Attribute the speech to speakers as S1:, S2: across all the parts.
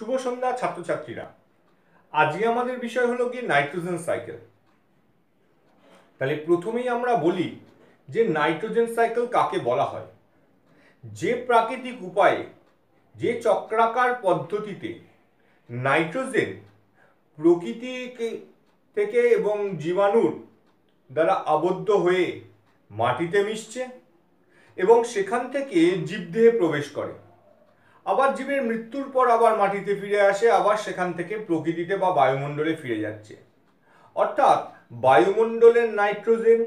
S1: শুভ সন্ধ্যা ছাত্রছাত্রীরা। আজকে আমাদের বিষয় হলো কি নাইট্রোজেন সাইকেল। তাহলে প্রথমেই আমরা বলি যে নাইট্রোজেন সাইকেল কাকে বলা হয়। যে প্রাকৃতিক উপায়ে, যে চক্রাকার পদ্ধতিতে নাইট্রোজেন প্রকৃতি থেকে এবং জীবাণুর দ্বারা আবদ্ধ হয়ে মাটিতে মিশছে এবং সেখান থেকে জীবদেহে প্রবেশ করে, আবার জীবের মৃত্যুর পর আবার মাটিতে ফিরে আসে, আবার সেখান থেকে প্রকৃতিতে বা বায়ুমণ্ডলে ফিরে যাচ্ছে। অর্থাৎ বায়ুমণ্ডলের নাইট্রোজেন,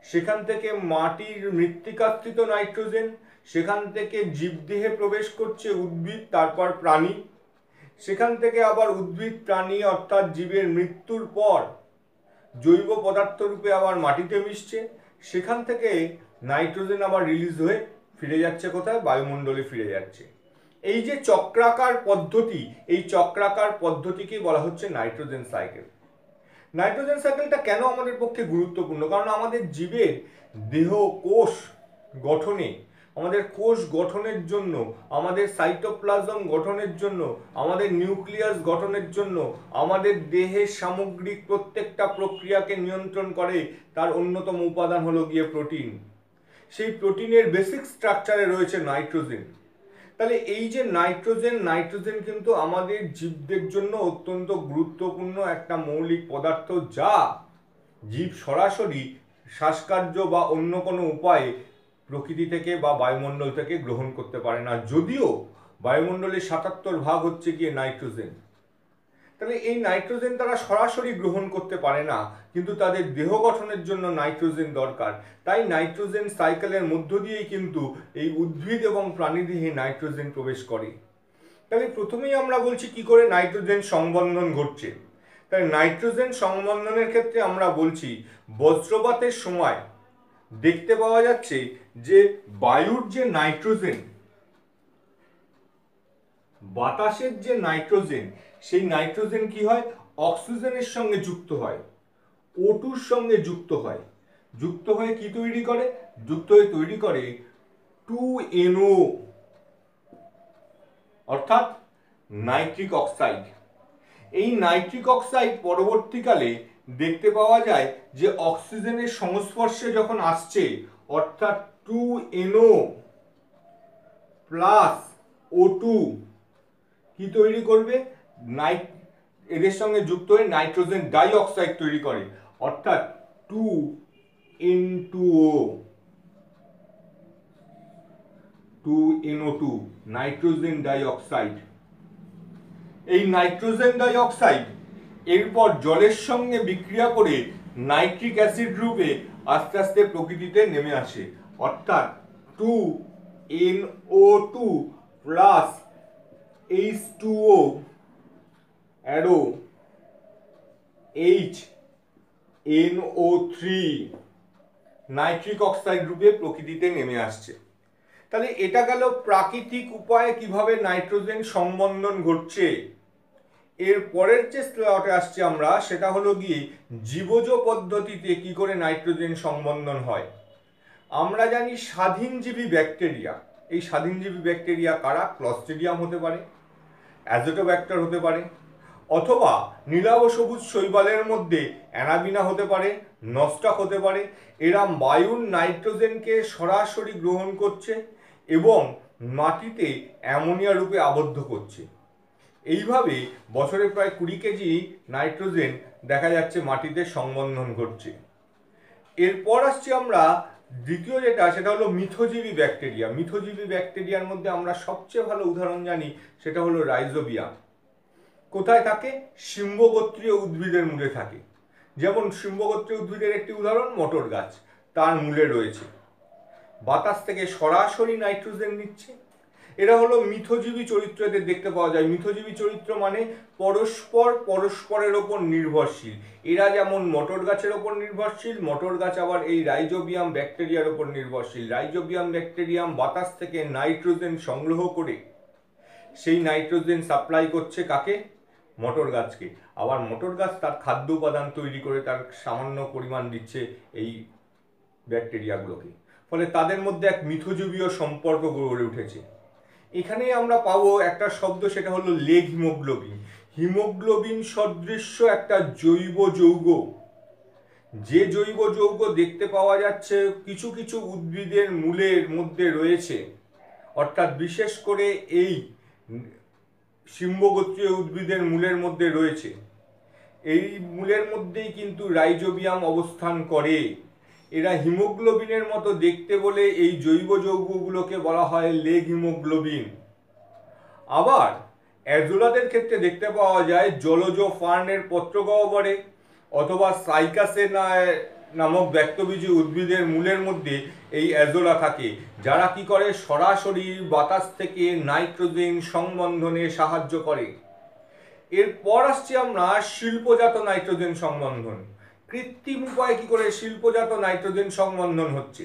S1: সেখান থেকে মাটির মৃত্তিকাস্থিত নাইট্রোজেন, সেখান থেকে জীবদেহে প্রবেশ করছে উদ্ভিদ, তারপর প্রাণী, সেখান থেকে আবার উদ্ভিদ প্রাণী অর্থাৎ জীবের মৃত্যুর পর জৈব পদার্থ রূপে আবার মাটিতে মিশছে, সেখান থেকে নাইট্রোজেন আবার রিলিজ হয়ে ফিরে যাচ্ছে কোথায়? বায়ুমণ্ডলে ফিরে যাচ্ছে। এই যে চক্রাকার পদ্ধতি, এই চক্রাকার পদ্ধতিকেই বলা হচ্ছে নাইট্রোজেন সাইকেল। নাইট্রোজেন সাইকেলটা কেন আমাদের পক্ষে গুরুত্বপূর্ণ? কারণ আমাদের জীবের দেহ কোষ গঠনে, আমাদের কোষ গঠনের জন্য, আমাদের সাইটোপ্লাজম গঠনের জন্য, আমাদের নিউক্লিয়াস গঠনের জন্য, আমাদের দেহের সামগ্রিক প্রত্যেকটা প্রক্রিয়াকে নিয়ন্ত্রণ করে তার অন্যতম উপাদান হলো গিয়ে প্রোটিন। সেই প্রোটিনের বেসিক স্ট্রাকচারে রয়েছে নাইট্রোজেন। তাহলে এই যে নাইট্রোজেন কিন্তু আমাদের জীবদের জন্য অত্যন্ত গুরুত্বপূর্ণ একটা মৌলিক পদার্থ, যা জীব সরাসরি শ্বাসকার্য বা অন্য কোনো উপায়ে প্রকৃতি থেকে বা বায়ুমণ্ডল থেকে গ্রহণ করতে পারে না, যদিও বায়ুমণ্ডলের ৭৭% হচ্ছে গিয়ে নাইট্রোজেন। তাহলে এই নাইট্রোজেন তারা সরাসরি গ্রহণ করতে পারে না, কিন্তু তাদের দেহ গঠনের জন্য নাইট্রোজেন দরকার। তাই নাইট্রোজেন সাইকেলের মধ্য দিয়েই কিন্তু এই উদ্ভিদ এবং প্রাণীদেহে নাইট্রোজেন প্রবেশ করে। তাহলে প্রথমেই আমরা বলছি কি করে নাইট্রোজেন সংবন্ধন ঘটছে। তাই নাইট্রোজেন সংবন্ধনের ক্ষেত্রে আমরা বলছি বজ্রপাতের সময় দেখতে পাওয়া যাচ্ছে যে বায়ুর যে নাইট্রোজেন, বাতাসের যে নাইট্রোজেন, সেই নাইট্রোজেন কি হয়? অক্সিজেনের সঙ্গে যুক্ত হয়, O2-র সঙ্গে যুক্ত হয়। যুক্ত হয়ে কি তৈরি করে? যুক্ত হয়ে তৈরি করে 2NO, অর্থাৎ নাইট্রিক অক্সাইড। এই নাইট্রিক অক্সাইড পরবর্তীকালে দেখতে পাওয়া যায় যে অক্সিজেনের সংস্পর্শে যখন আসছে, অর্থাৎ 2NO প্লাস O2 কি তৈরি করবে? এদের সঙ্গে যুক্ত হয়ে নাইট্রোজেন ডাই অক্সাইড তৈরি করে, অর্থাৎ 2N2O, 2NO2 nitrogen die oxide. এই নাইট্রোজেন ডাই অক্সাইড এরপর জলের সঙ্গে বিক্রিয়া করে নাইট্রিক অ্যাসিড রূপে আস্তে আস্তে প্রকৃতিতে নেমে আসে, অর্থাৎ 2NO2 plus H2O arrow HNO3 nitric oxide রূপে প্রকৃতিতে নেমে আসছে। তাহলে এটা গেল প্রাকৃতিক উপায়ে কিভাবে নাইট্রোজেন সংবন্ধন ঘটছে। এর পরের যে স্লটে আসছে আমরা, সেটা হলো গিয়ে জীবজ পদ্ধতিতে কি করে নাইট্রোজেন সংবন্ধন হয়। আমরা জানি স্বাধীনজীবী ব্যাকটেরিয়া। এই স্বাধীনজীবী ব্যাকটেরিয়া কারা? ক্লস্ট্রিডিয়াম হতে পারে, অ্যাজোটোব্যাক্টার হতে পারে, অথবা নীলাভ সবুজ শৈবালের মধ্যে অ্যানাবিনা হতে পারে, নস্টাক হতে পারে। এরা বায়ুর নাইট্রোজেনকে সরাসরি গ্রহণ করছে এবং মাটিতে অ্যামোনিয়া রূপে আবদ্ধ করছে। এইভাবে বছরে প্রায় 20 কেজি নাইট্রোজেন দেখা যাচ্ছে মাটিতে সংবন্ধন ঘটছে। এরপর আসছি আমরা দ্বিতীয় যেটা, সেটা হলো মিথজীবী ব্যাকটেরিয়া। মিথজীবী ব্যাকটেরিয়ার মধ্যে আমরা সবচেয়ে ভালো উদাহরণ জানি, সেটা হলো রাইজোবিয়াম। কোথায় থাকে? শিম্বগোত্রীয় উদ্ভিদের মূলে থাকে। যেমন শিম্বগোত্রীয় উদ্ভিদের একটি উদাহরণ মটর গাছ, তার মূলে রয়েছে। বাতাস থেকে সরাসরি নাইট্রোজেন নিচ্ছে। এরা হলো মিথজীবী চরিত্র, এদের দেখতে পাওয়া যায়। মিথজীবী চরিত্র মানে পরস্পরের ওপর নির্ভরশীল। এরা যেমন মটর গাছের ওপর নির্ভরশীল, মটর গাছ আবার এই রাইজোবিয়াম ব্যাকটেরিয়ার ওপর নির্ভরশীল। রাইজোবিয়াম ব্যাকটেরিয়াম বাতাস থেকে নাইট্রোজেন সংগ্রহ করে সেই নাইট্রোজেন সাপ্লাই করছে কাকে? মটর গাছকে। আবার মটর গাছ তার খাদ্য উপাদান তৈরি করে তার সামান্য পরিমাণ দিচ্ছে এই ব্যাকটেরিয়াগুলোকে। ফলে তাদের মধ্যে এক মিথজীবীয় সম্পর্ক গড়ে উঠেছে। এখানেই আমরা পাবো একটা শব্দ, সেটা হলো লেগ হিমোগ্লোবিন। হিমোগ্লোবিন সদৃশ্য একটা জৈব যৌগ, যে জৈব যৌগ দেখতে পাওয়া যাচ্ছে কিছু কিছু উদ্ভিদের মূলের মধ্যে রয়েছে, অর্থাৎ বিশেষ করে এই শিম্বগোত্রীয় উদ্ভিদের মূলের মধ্যে রয়েছে। এই মূলের মধ্যেই কিন্তু রাইজোবিয়াম অবস্থান করে। এরা হিমোগ্লোবিনের মতো দেখতে বলে এই জৈব যৌগগুলোকে বলা হয় লেগ হিমোগ্লোবিন। আবার অ্যাজোলাদের ক্ষেত্রে দেখতে পাওয়া যায় জলজ ফার্নের পত্রগহ্বরে অথবা সাইকাসে নামক ব্যক্তবীজী উদ্ভিদের মূলের মধ্যে এই অ্যাজোলা থাকে, যারা কি করে সরাসরি বাতাস থেকে নাইট্রোজেন সংবন্ধনে সাহায্য করে। এরপর আসছি আমরা শিল্পজাত নাইট্রোজেন সংবন্ধন। কৃত্রিম উপায়ে কি করে শিল্পজাত নাইট্রোজেন সংবন্ধন হচ্ছে,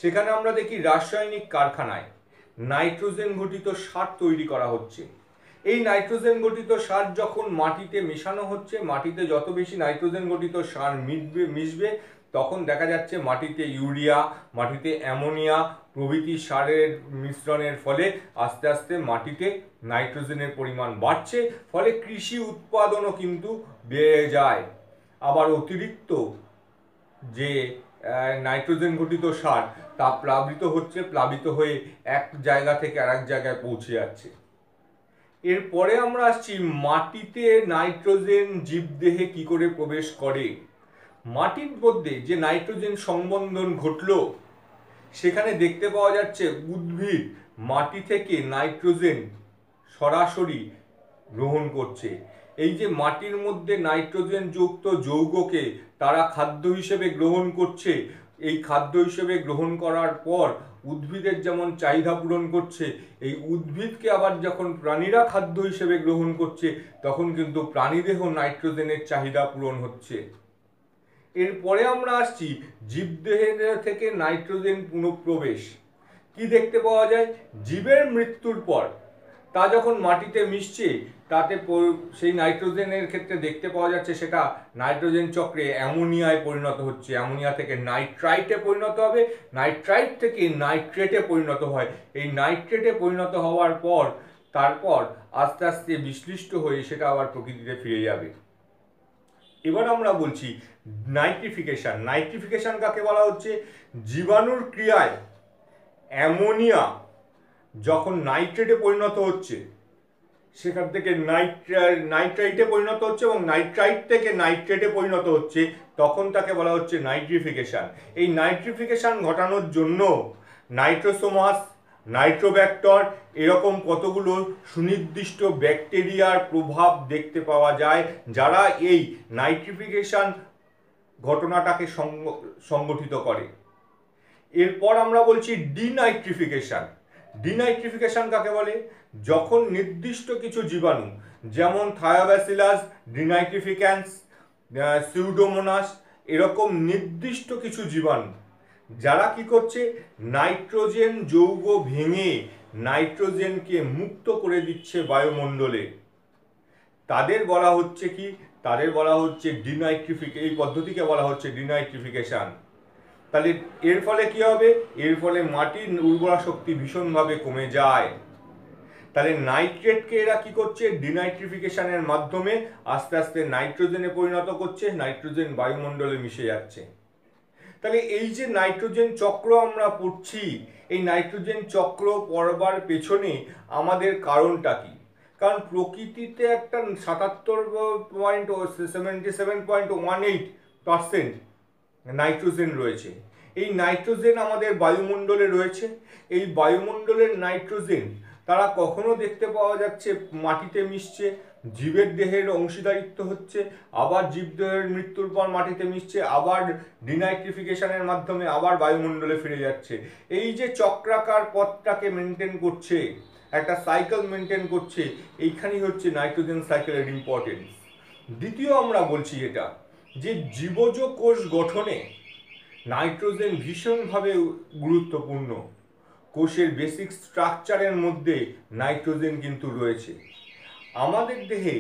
S1: সেখানে আমরা দেখি রাসায়নিক কারখানায় নাইট্রোজেন ঘটিত সার তৈরি করা হচ্ছে। এই নাইট্রোজেন ঘটিত সার যখন মাটিতে মেশানো হচ্ছে, মাটিতে যত বেশি নাইট্রোজেন ঘটিত সার মিশবে তখন দেখা যাচ্ছে মাটিতে ইউরিয়া, মাটিতে অ্যামোনিয়া প্রভৃতি সারের মিশ্রণের ফলে আস্তে আস্তে মাটিতে নাইট্রোজেনের পরিমাণ বাড়ছে, ফলে কৃষি উৎপাদনও কিন্তু বেড়ে যায়। আবার অতিরিক্ত যে নাইট্রোজেন ঘটিত সার তা প্লাবিত হয়ে এক জায়গা থেকে আরেক জায়গায় পৌঁছে যাচ্ছে। এরপরে আমরা আসছি মাটিতে নাইট্রোজেন জীবদেহে কি করে প্রবেশ করে। মাটির মধ্যে যে নাইট্রোজেন সংবন্ধন ঘটলো, সেখানে দেখতে পাওয়া যাচ্ছে উদ্ভিদ মাটি থেকে নাইট্রোজেন সরাসরি গ্রহণ করছে। এই যে মাটির মধ্যে নাইট্রোজেন যুক্ত যৌগকে তারা খাদ্য হিসেবে গ্রহণ করছে, এই খাদ্য হিসেবে গ্রহণ করার পর উদ্ভিদের যেমন চাহিদা পূরণ করছে, এই উদ্ভিদকে আবার যখন প্রাণীরা খাদ্য হিসেবে গ্রহণ করছে তখন কিন্তু প্রাণীদেহ নাইট্রোজেনের চাহিদা পূরণ হচ্ছে। এরপরে আমরা আসছি জীবদেহের থেকে নাইট্রোজেন পুনঃপ্রবেশ। কি দেখতে পাওয়া যায়, জীবের মৃত্যুর পর তা যখন মাটিতে মিশছে তাতে সেই নাইট্রোজেনের ক্ষেত্রে দেখতে পাওয়া যাচ্ছে সেটা নাইট্রোজেন চক্রে অ্যামোনিয়ায় পরিণত হচ্ছে, অ্যামোনিয়া থেকে নাইট্রাইটে পরিণত হবে, নাইট্রাইট থেকে নাইট্রেটে পরিণত হয়। এই নাইট্রেটে পরিণত হওয়ার পর তারপর আস্তে আস্তে বিশ্লিষ্ট হয়ে সেটা আবার প্রকৃতিতে ফিরে যাবে। এবার আমরা বলছি নাইট্রিফিকেশন। নাইট্রিফিকেশন কাকে বলা হচ্ছে, জীবাণুর ক্রিয়ায় অ্যামোনিয়া যখন নাইট্রেটে পরিণত হচ্ছে, সেখান থেকে নাইট্রাইটে পরিণত হচ্ছে এবং নাইট্রাইট থেকে নাইট্রেটে পরিণত হচ্ছে, তখন তাকে বলা হচ্ছে নাইট্রিফিকেশন। এই নাইট্রিফিকেশন ঘটানোর জন্য নাইট্রোসোমাস, নাইট্রোব্যাক্টর এরকম কতগুলো সুনির্দিষ্ট ব্যাকটেরিয়ার প্রভাব দেখতে পাওয়া যায়, যারা এই নাইট্রিফিকেশন ঘটনাটাকে সংগঠিত করে। এরপর আমরা বলছি ডিনাইট্রিফিকেশন। ডিনাইট্রিফিকেশন কাকে বলে, যখন নির্দিষ্ট কিছু জীবাণু যেমন থায়োব্যাসিলাস ডিনাইট্রিফিক্যান্স, সিউডোমোনাস এরকম নির্দিষ্ট কিছু জীবাণু যারা কি করছে, নাইট্রোজেন যৌগ ভেঙে নাইট্রোজেনকে মুক্ত করে দিচ্ছে বায়ুমণ্ডলে, তাদের বলা হচ্ছে কি, তাদের বলা হচ্ছে এই পদ্ধতিকে বলা হচ্ছে ডিনাইট্রিফিকেশন। তাহলে এর ফলে কি হবে, এর ফলে মাটির উর্বরা শক্তি ভীষণভাবে কমে যায়। তাহলে নাইট্রেটকে এরা কি করছে, ডিনাইট্রিফিকেশনের মাধ্যমে আস্তে আস্তে নাইট্রোজেনে পরিণত করছে, নাইট্রোজেন বায়ুমণ্ডলে মিশে যাচ্ছে। তাহলে এই যে নাইট্রোজেন চক্র আমরা পড়ছি, এই নাইট্রোজেন চক্র পড়বার পেছনে আমাদের কারণটা কি? কারণ প্রকৃতিতে একটা 77.18% নাইট্রোজেন রয়েছে। এই নাইট্রোজেন আমাদের বায়ুমণ্ডলে রয়েছে। এই বায়ুমণ্ডলের নাইট্রোজেন তারা কখনো দেখতে পাওয়া যাচ্ছে মাটিতে মিশছে, জীবের দেহের অংশীদারিত্ব হচ্ছে, আবার জীবদেহের মৃত্যুর পর মাটিতে মিশছে, আবার ডিনাইট্রিফিকেশনের মাধ্যমে আবার বায়ুমণ্ডলে ফিরে যাচ্ছে। এই যে চক্রাকার পথটাকে মেনটেন করছে, একটা সাইকেল মেনটেন করছে, এইখানেই হচ্ছে নাইট্রোজেন সাইকেলের ইম্পর্টেন্স। দ্বিতীয় আমরা বলছি এটা যে জীবজ কোষ গঠনে নাইট্রোজেন ভীষণভাবে গুরুত্বপূর্ণ। কোষের বেসিক স্ট্রাকচারের মধ্যে নাইট্রোজেন কিন্তু রয়েছে। আমাদের দেহে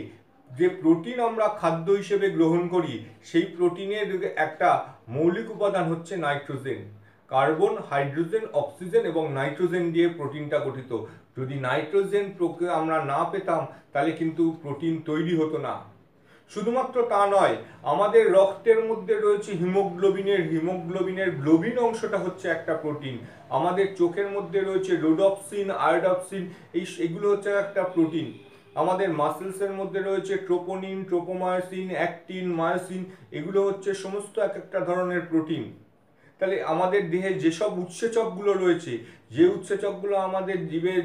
S1: যে প্রোটিন আমরা খাদ্য হিসেবে গ্রহণ করি, সেই প্রোটিনের একটা মৌলিক উপাদান হচ্ছে নাইট্রোজেন। কার্বন, হাইড্রোজেন, অক্সিজেন এবং নাইট্রোজেন দিয়ে প্রোটিনটা গঠিত। যদি নাইট্রোজেন আমরা না পেতাম তাহলে কিন্তু প্রোটিন তৈরি হতো না। শুধুমাত্র তা নয়, আমাদের রক্তের মধ্যে রয়েছে হিমোগ্লোবিনের গ্লোবিন অংশটা হচ্ছে একটা প্রোটিন। আমাদের চোখের মধ্যে রয়েছে রোডপসিন, আয়োডপসিন, এগুলো হচ্ছে একটা প্রোটিন। আমাদের মাসেলসের মধ্যে রয়েছে ট্রোপোনিন, ট্রোপোমায়োসিন, অ্যাক্টিন, মায়োসিন, এগুলো হচ্ছে সমস্ত এক একটা ধরনের প্রোটিন। তাহলে আমাদের দেহে যেসব উৎসেচকগুলো রয়েছে, যে উৎসেচকগুলো আমাদের জীবের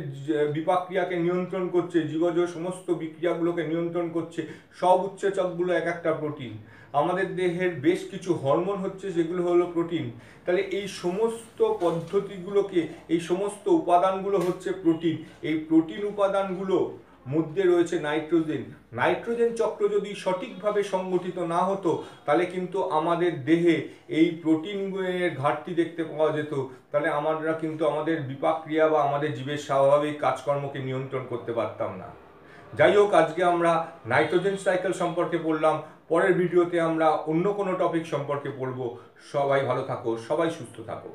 S1: বিপাক্রিয়াকে নিয়ন্ত্রণ করছে, জীবজ সমস্ত বিক্রিয়াগুলোকে নিয়ন্ত্রণ করছে, সব উৎসেচকগুলো এক একটা প্রোটিন। আমাদের দেহের বেশ কিছু হরমোন হচ্ছে, যেগুলো হলো প্রোটিন। তাহলে এই সমস্ত পদ্ধতিগুলোকে, এই সমস্ত উপাদানগুলো হচ্ছে প্রোটিন। এই প্রোটিন উপাদানগুলো মধ্যে রয়েছে নাইট্রোজেন। নাইট্রোজেন চক্র যদি সঠিকভাবে সংগঠিত না হতো তাহলে কিন্তু আমাদের দেহে এই প্রোটিনের ঘাটতি দেখতে পাওয়া যেত। তাহলে আমরা কিন্তু আমাদের বিপাক্রিয়া বা আমাদের জীবের স্বাভাবিক কাজকর্মকে নিয়ন্ত্রণ করতে পারতাম না। যাই হোক, আজকে আমরা নাইট্রোজেন সাইকেল সম্পর্কে পড়লাম। পরের ভিডিওতে আমরা অন্য কোনো টপিক সম্পর্কে পড়ব। সবাই ভালো থাকো, সবাই সুস্থ থাকো।